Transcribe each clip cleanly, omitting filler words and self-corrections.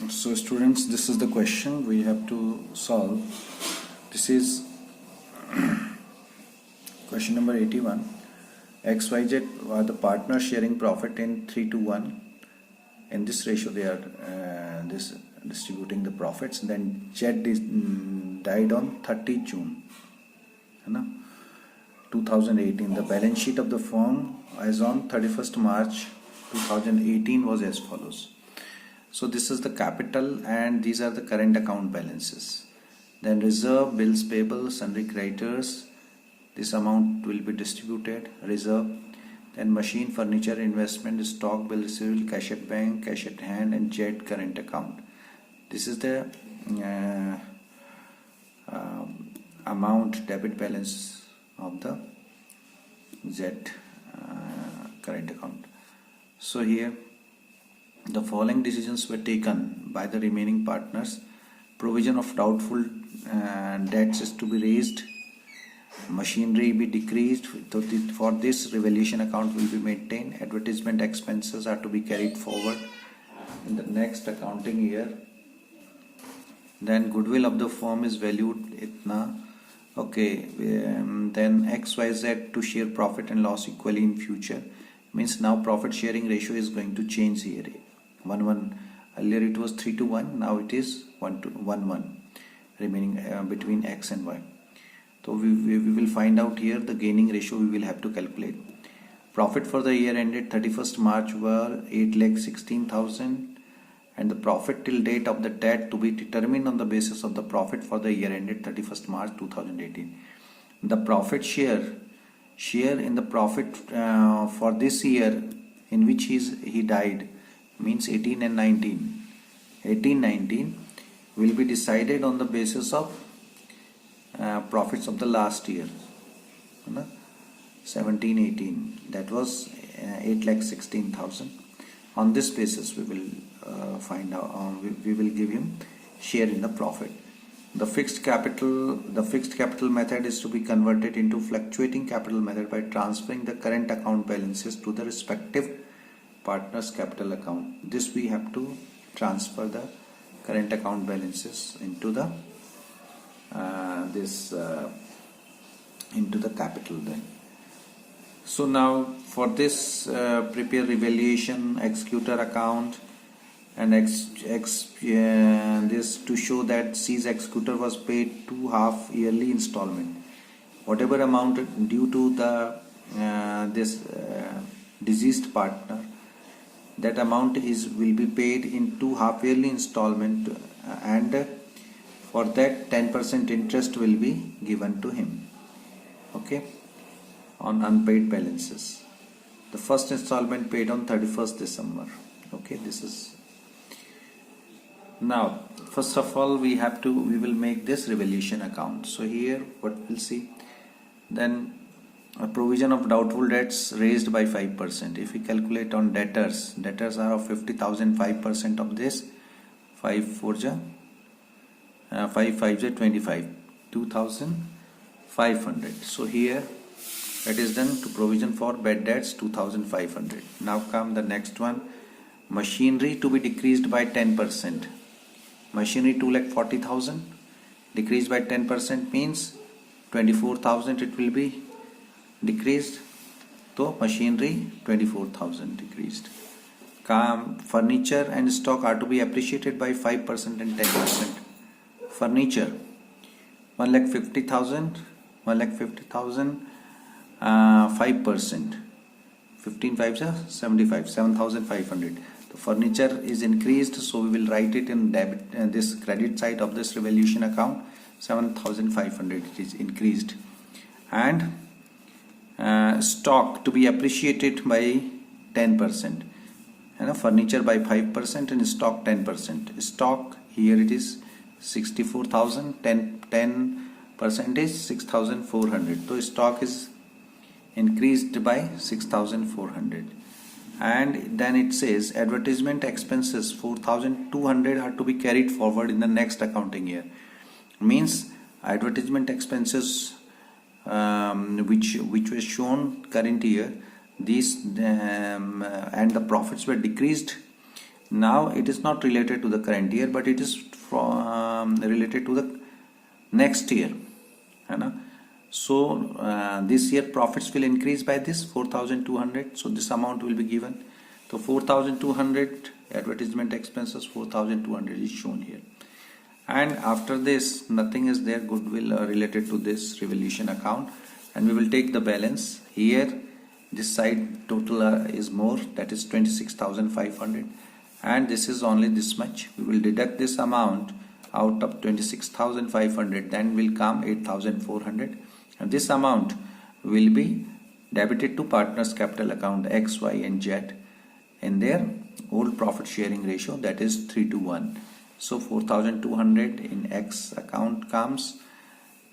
So students, this is the question we have to solve. This is question number 81. XYZ are the partners sharing profit in 3-1. In this ratio they are distributing the profits. Then Z died on 30 June 2018. The balance sheet of the firm as on 31st March 2018 was as follows. So this is the capital and these are the current account balances. Then reserve, bills payable, sundry creditors. This amount will be distributed. Reserve. Then machine, furniture, investment, stock, bill receivable, cash at bank, cash at hand, and Z current account. This is the amount debit balance of the Z current account. So here the following decisions were taken by the remaining partners. Provision of doubtful debts is to be raised. Machinery be decreased. For this, revaluation account will be maintained. Advertisement expenses are to be carried forward in the next accounting year. Then goodwill of the firm is valued itna. Okay. Then XYZ to share profit and loss equally in future. Means now profit sharing ratio is going to change here. 1-1. Earlier it was 3-1. Now it is 1-1 remaining between X and Y. So we will find out here the gaining ratio we will have to calculate. Profit for the year ended 31st March were 8,16,000 and the profit till date of the debt to be determined on the basis of the profit for the year ended 31st March 2018. The profit share in the profit for this year in which he died means 18 and 19. 18-19 will be decided on the basis of profits of the last year. 17-18 that was 8,16,000. On this basis we will find out. We will give him share in the profit. The fixed capital method is to be converted into fluctuating capital method by transferring the current account balances to the respective partner's capital account. This we have to transfer the current account balances into the into the capital then. So now for this prepare revaluation executor account and this to show that C's executor was paid 2 half yearly installment. Whatever amount due to the deceased partner, that amount will be paid in 2 half yearly installment and for that 10% interest will be given to him. Okay, on unpaid balances. The first installment paid on 31st December. Okay, this is now first of all we will make this revaluation account. So here what we'll see, then a provision of doubtful debts raised by 5%. If we calculate on debtors are of 50,000, 5% of this 5 5 25, 2,500. So here it is done to provision for bad debts 2,500. Now come the next one, machinery to be decreased by 10%. Machinery 2,40,000 decreased by 10% means 24,000 it will be decreased. So machinery 24,000 decreased. Furniture and stock are to be appreciated by 5% and 10%. Furniture 1,50,000 5%. 15 5s are 75, 7,500. The furniture is increased, so we will write it in debit this credit side of this revaluation account. 7,500 it is increased. And stock to be appreciated by 10%, and furniture by 5% and stock 10%. Stock here it is 64,000, 10% is 6,400. So stock is increased by 6,400. And then it says advertisement expenses 4,200 are to be carried forward in the next accounting year. Means advertisement expenses which was shown current year, these and the profits were decreased Now it is not related to the current year, but it is related to the next year, है ना? So this year profits will increase by this 4,200. So this amount will be given. So 4,200 advertisement expenses, 4,200 is shown here. And after this, nothing is there, goodwill related to this revaluation account, and we will take the balance here. This side total is more, that is 26,500, and this is only this much. We will deduct this amount out of 26,500, then will come 8,400, and this amount will be debited to partners capital account X, Y and Z in their old profit sharing ratio, that is 3:1. So 4,200 in X account comes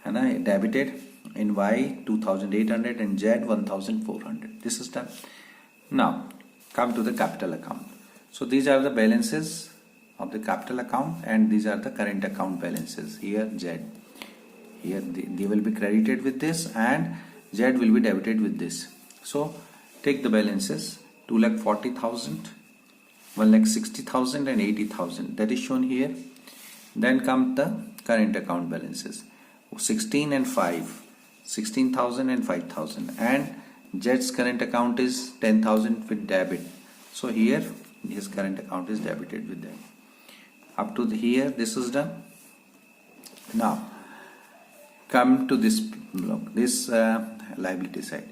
and debited, in Y 2,800 and Z 1,400. This is done. Now come to the capital account. So these are the balances of the capital account, and these are the current account balances. Here Z, here they will be credited with this, and Z will be debited with this. So take the balances: 2,40,000, 1,60,000 and 80,000, that is shown here. Then come the current account balances: 16 and 5, 16,000 and 5,000, and Z's current account is 10,000 with debit. So here his current account is debited with them. Up to here this is done. Now come to this block, this liability side,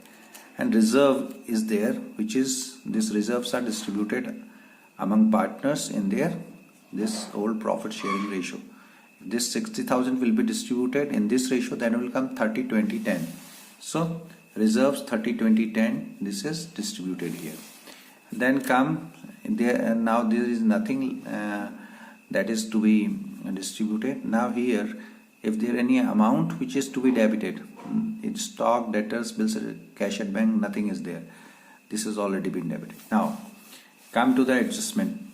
and reserve is there, which is these reserves are distributed among partners in their this old profit sharing ratio. This 60,000 will be distributed in this ratio, then will come 30, 20, 10. So reserves 30, 20, 10, this is distributed here. Then come there, and now there is nothing that is to be distributed. Now here, if there any amount which is to be debited, it's stock, debtors, bills, cash at bank, nothing is there. This has already been debited. Now come to the adjustment.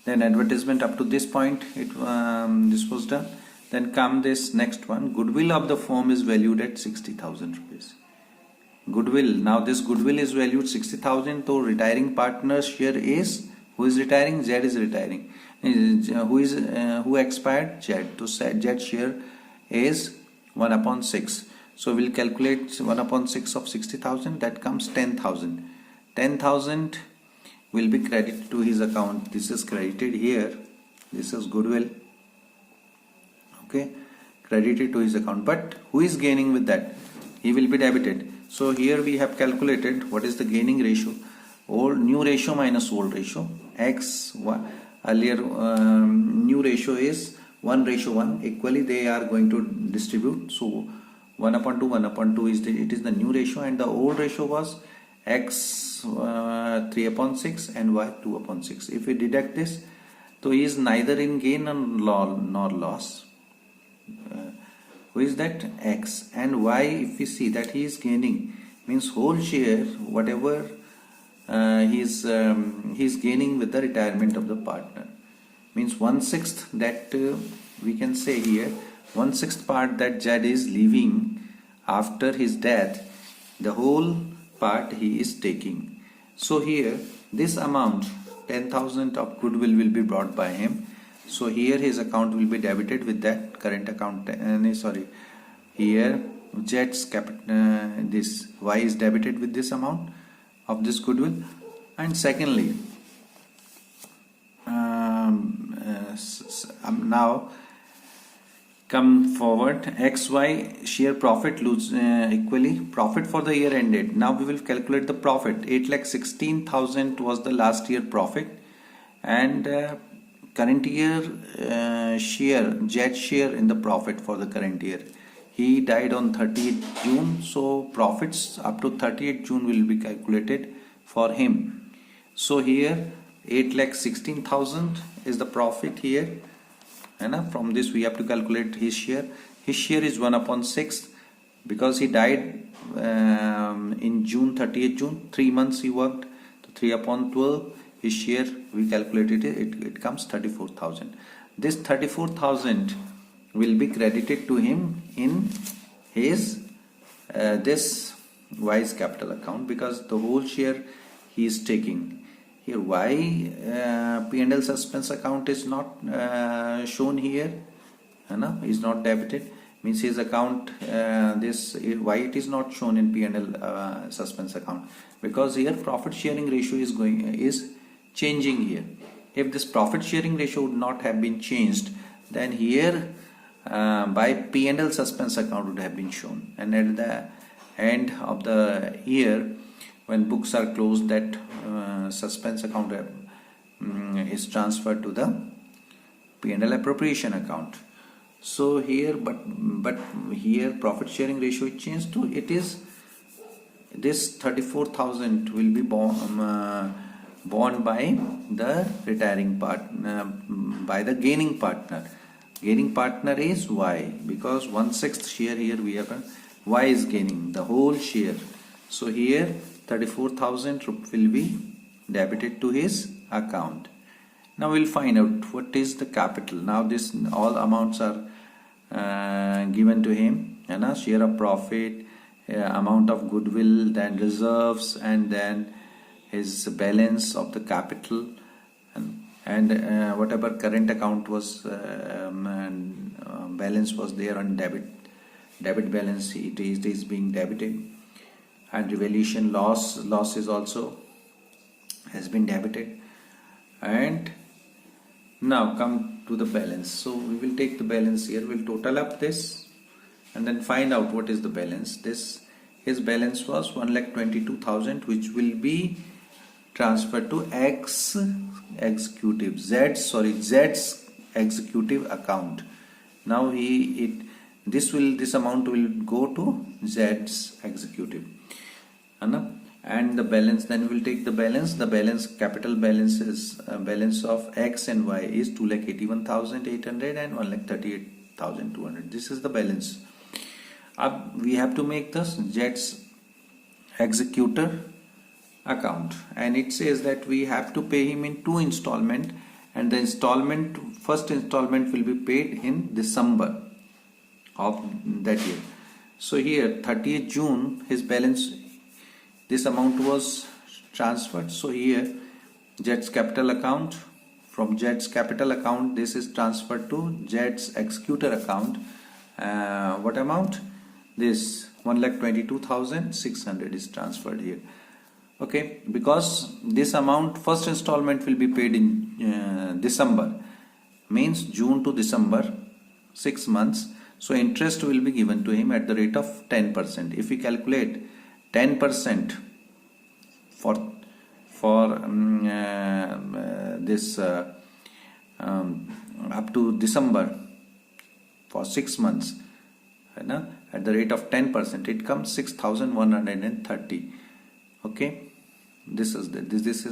Then advertisement up to this point, this was done. Then come this next one: goodwill of the firm is valued at 60,000 rupees. Goodwill. Now this goodwill is valued 60,000. So retiring partner's share is, who is retiring? Z is retiring. Who expired? Z. So Z share is 1/6. So we'll calculate 1/6 of 60,000. That comes 10,000. 10,000 will be credited to his account. This is credited here. This is goodwill. Okay, credited to his account. But who is gaining with that? He will be debited. So here we have calculated what is the gaining ratio. New ratio minus old ratio. X earlier new ratio is 1:1. Equally they are going to distribute. So 1/2, 1/2 is it is the new ratio, and the old ratio was X 3/6 and Y 2/6. If we deduct this, so he is neither in gain nor loss. Who is that? X. And Y, if we see that he is gaining, means whole share, whatever he is gaining with the retirement of the partner, means 1/6 that we can say here, 1/6 part that Z is leaving after his death, the whole part he is taking. So here this amount 10,000 of goodwill will be brought by him. So here his account will be debited with that current account. Here Z's capital, this Y is debited with this amount of this goodwill. And secondly, now come forward, XY share profit lose equally. Profit for the year ended. Now we will calculate the profit. 8,16,000 was the last year profit, and current year share, Z share in the profit for the current year. He died on 30th June, so profits up to 30th June will be calculated for him. So here 8,16,000 is the profit here, and from this we have to calculate his share. His share is 1/6 because he died in June, 30th June. 3 months he worked, so 3/12. His share we calculated it comes 34,000. This 34,000 will be credited to him in his this Y's capital account, because the whole share he is taking. here why P&L suspense account is not shown here, is not debited, means his account, this why it is not shown in P&L suspense account, because here profit sharing ratio is changing here. If this profit sharing ratio would not have been changed, then here by P&L suspense account would have been shown, and at the end of the year when books are closed, that suspense account is transferred to the P&L appropriation account. So here, but here profit sharing ratio is changed to, it is this 34,000 will be borne by the retiring partner, by the gaining partner. Gaining partner is Y, because 1/6 share here we have Y is gaining the whole share. So here 34,000 will be debited to his account. Now we'll find out what is the capital. Now this all amounts are given to him, share of profit, amount of goodwill, then reserves, and then his balance of the capital, and whatever current account was balance was there on debit balance, it is being debited, and revaluation loss is also has been debited. And now come to the balance. So we will take the balance here, we'll total up this and then find out what is the balance. His balance was 1,22,000, which will be transferred to Z's executive account. Now this amount will go to Z's executive, and the balance, then we will take the balance. The balance, capital balance is balance of X and Y is 2,81,800 and 1,38,200. This is the balance. We have to make this Z's executor account, and it says that we have to pay him in 2 installment, and the first installment will be paid in December of that year. So here 30th June his balance, this amount was transferred. So here Z's capital account, from Z's capital account this is transferred to Z's executor account. What amount? This 1,22,600 is transferred here. Okay, because this amount, first installment will be paid in December, means June to December, 6 months. So interest will be given to him at the rate of 10%. If we calculate 10% for this up to December for 6 months, at the rate of 10%, it comes 6,130. Okay, this is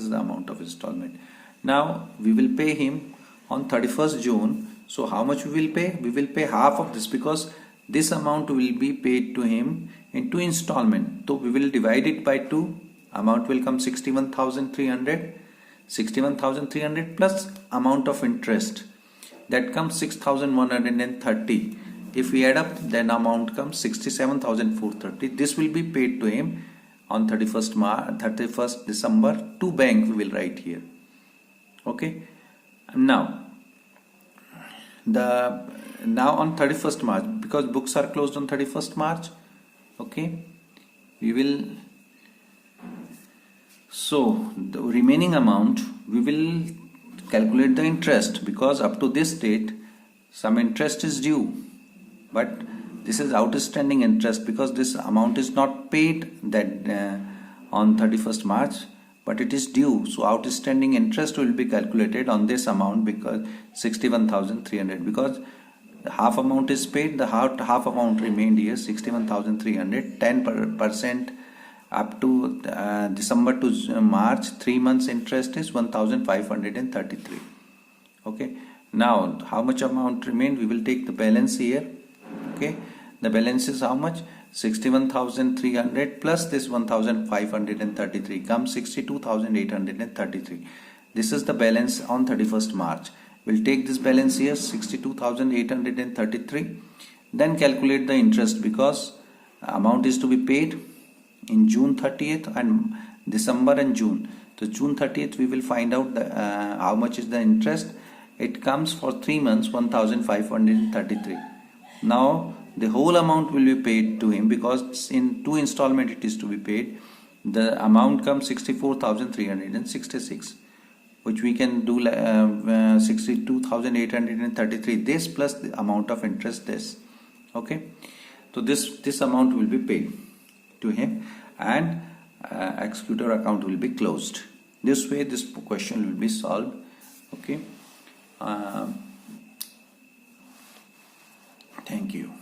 the amount of installment. Now we will pay him on 31st June. So how much we will pay? We will pay half of this, because this amount will be paid to him in 2 installment. So we will divide it by 2. Amount will come 61,300 plus amount of interest, that comes 6,130. If we add up, then amount comes 67,430. This will be paid to him on 31st December to bank. We will write here. Okay. Now on 31st March, because books are closed on 31st March. Okay, we will. So the remaining amount we will calculate the interest, because up to this date some interest is due, but this is outstanding interest, because this amount is not paid that on 31st March, but it is due. So outstanding interest will be calculated on this amount, because 61,300, because half amount is paid, the half amount remained here, 61,300. 10% up to December to March, 3 months interest is 1,533. Okay, now how much amount remained? We will take the balance here. Okay, the balance is how much? 61,300 plus this 1,533 comes 62,833. This is the balance on 31st March. We'll take this balance here, 62,833. Then calculate the interest, because amount is to be paid in June 30th and December and June. So June 30th we will find out how much is the interest. It comes for 3 months 1533. Now the whole amount will be paid to him because in 2 installment it is to be paid. The amount comes 64,366, which we can do 62,833 this plus the amount of interest this. Okay, so this amount will be paid to him and executor account will be closed. This way this question will be solved. Okay, thank you.